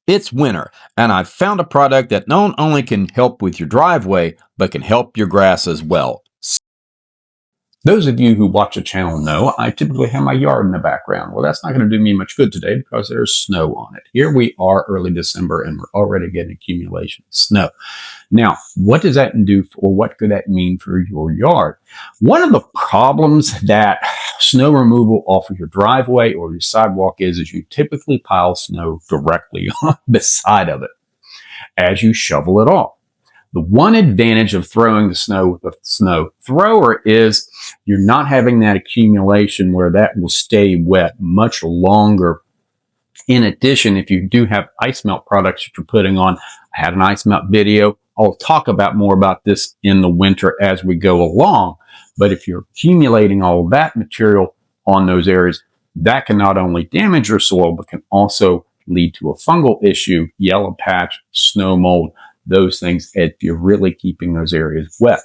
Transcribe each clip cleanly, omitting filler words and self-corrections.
It's winter, and I've found a product that not only can help with your driveway, but can help your grass as well. Those of you who watch the channel know I typically have my yard in the background. Well, that's not going to do me much good today because there's snow on it. Here we are early December, and we're already getting accumulation of snow. Now, what does that do, or what could that mean for your yard? One of the problems that snow removal off of your driveway or your sidewalk is you typically pile snow directly on the side of it as you shovel it off. The one advantage of throwing the snow with a snow thrower is you're not having that accumulation where that will stay wet much longer. In addition, if you do have ice melt products that you're putting on, I had an ice melt video. I'll talk about more about this in the winter as we go along. But if you're accumulating all of that material on those areas, that can not only damage your soil, but can also lead to a fungal issue, yellow patch, snow mold, those things, if you're really keeping those areas wet.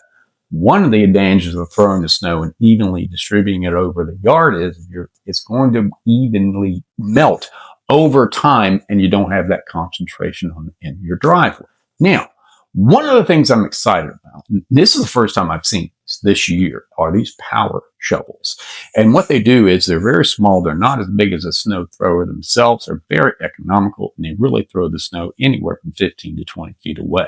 One of the advantages of throwing the snow and evenly distributing it over the yard is it's going to evenly melt over time, and you don't have that concentration in your driveway. Now, one of the things I'm excited about, and this is the first time I've seen this year, are these power shovels. And what they do is they're very small. They're not as big as a snow thrower themselves. They're very economical, and they really throw the snow anywhere from 15 to 20 feet away.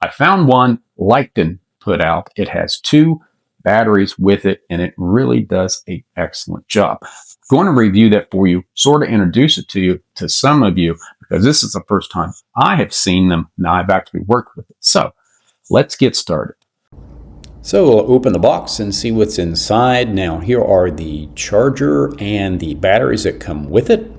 I found one Lyon put out. It has 2 batteries with it, and it really does an excellent job. I'm going to review that for you, sort of introduce it to you, to some of you, because this is the first time I have seen them. Now I've actually worked with it. So let's get started. So we'll open the box and see what's inside. Now here are the charger and the batteries that come with it.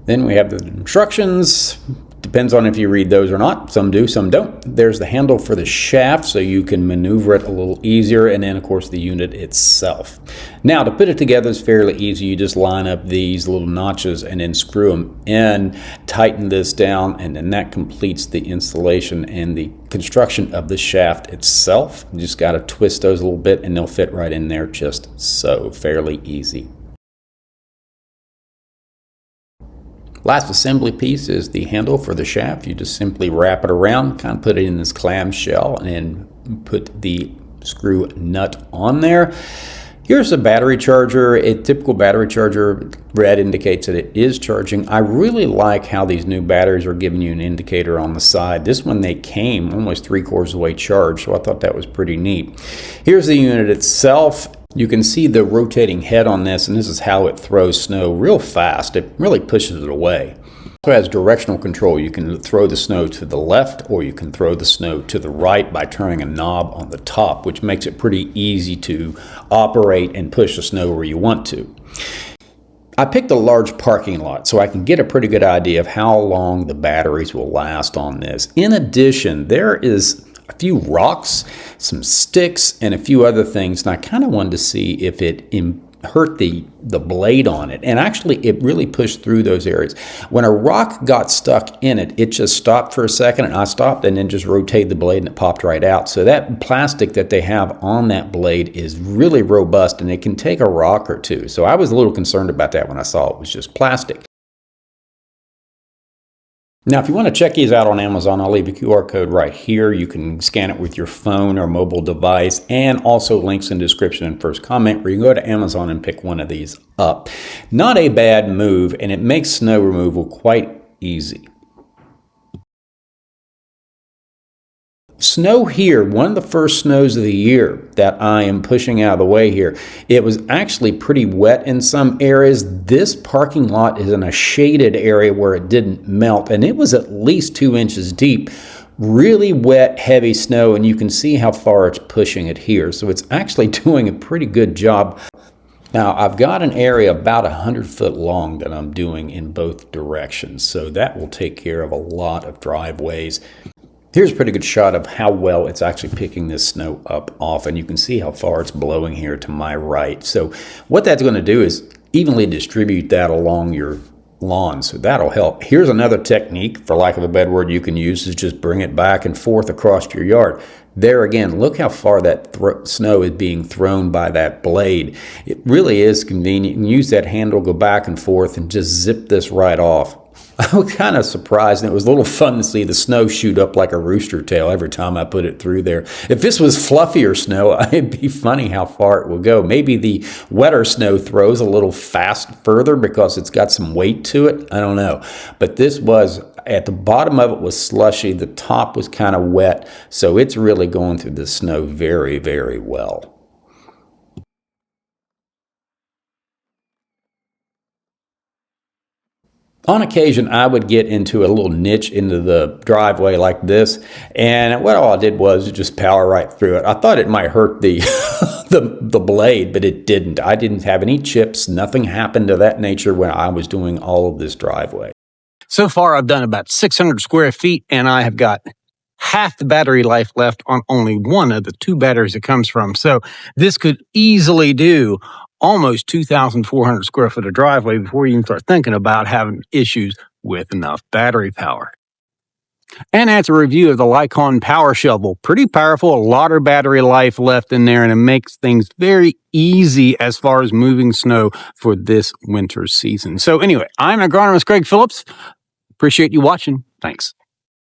Then we have the instructions. Depends on if you read those or not. Some do, some don't. There's the handle for the shaft so you can maneuver it a little easier, and then of course the unit itself. Now to put it together is fairly easy. You just line up these little notches and then screw them in, tighten this down, and then that completes the installation and the construction of the shaft itself. You just got to twist those a little bit and they'll fit right in there just so. Fairly easy. Last assembly piece is the handle for the shaft. You just simply wrap it around, kind of put it in this clamshell, and put the screw nut on there. Here's a battery charger. A typical battery charger, red indicates that it is charging. I really like how these new batteries are giving you an indicator on the side. This one, they came almost 3/4 of the way charged, so I thought that was pretty neat. Here's the unit itself. You can see the rotating head on this, and this is how it throws snow real fast. It really pushes it away. So it has directional control. You can throw the snow to the left, or you can throw the snow to the right by turning a knob on the top, which makes it pretty easy to operate and push the snow where you want to. I picked a large parking lot so I can get a pretty good idea of how long the batteries will last on this. In addition, there is a few rocks, some sticks, and a few other things, and I kind of wanted to see if it hurt the blade on it, and actually it really pushed through those areas. When a rock got stuck in it, it just stopped for a second, and I stopped and then just rotated the blade and it popped right out. So that plastic that they have on that blade is really robust, and it can take a rock or two. So I was a little concerned about that when I saw it was just plastic. Now, if you want to check these out on Amazon, I'll leave a QR code right here. You can scan it with your phone or mobile device, and also links in the description and first comment where you can go to Amazon and pick one of these up. Not a bad move, and it makes snow removal quite easy. Snow here, one of the first snows of the year that I am pushing out of the way here. It was actually pretty wet in some areas. This parking lot is in a shaded area where it didn't melt, and it was at least 2 inches deep. Really wet, heavy snow, and you can see how far it's pushing it here. So it's actually doing a pretty good job. Now, I've got an area about 100 foot long that I'm doing in both directions, so that will take care of a lot of driveways. Here's a pretty good shot of how well it's actually picking this snow up off, and you can see how far it's blowing here to my right. So what that's going to do is evenly distribute that along your lawn, so that'll help. Here's another technique, for lack of a better word, you can use, is just bring it back and forth across your yard. There again, look how far that snow is being thrown by that blade. It really is convenient. You can use that handle, go back and forth, and just zip this right off. I was kind of surprised, and it was a little fun to see the snow shoot up like a rooster tail every time I put it through there. If this was fluffier snow, it'd be funny how far it will go. Maybe the wetter snow throws a little further because it's got some weight to it. I don't know. But this was, at the bottom of it was slushy. The top was kind of wet. So it's really going through the snow very, very well. On occasion, I would get into a little niche into the driveway like this, and what all I did was just power right through it. I thought it might hurt the the blade, but it didn't. I didn't have any chips. Nothing happened of that nature when I was doing all of this driveway. So far, I've done about 600 square feet, and I have got half the battery life left on only one of the two batteries it comes from. So this could easily do almost 2,400 square foot of driveway before you even start thinking about having issues with enough battery power. And that's a review of the Lyon Power Shovel. Pretty powerful, a lot of battery life left in there, and it makes things very easy as far as moving snow for this winter season. So anyway, I'm agronomist Greg Phillips. Appreciate you watching. Thanks.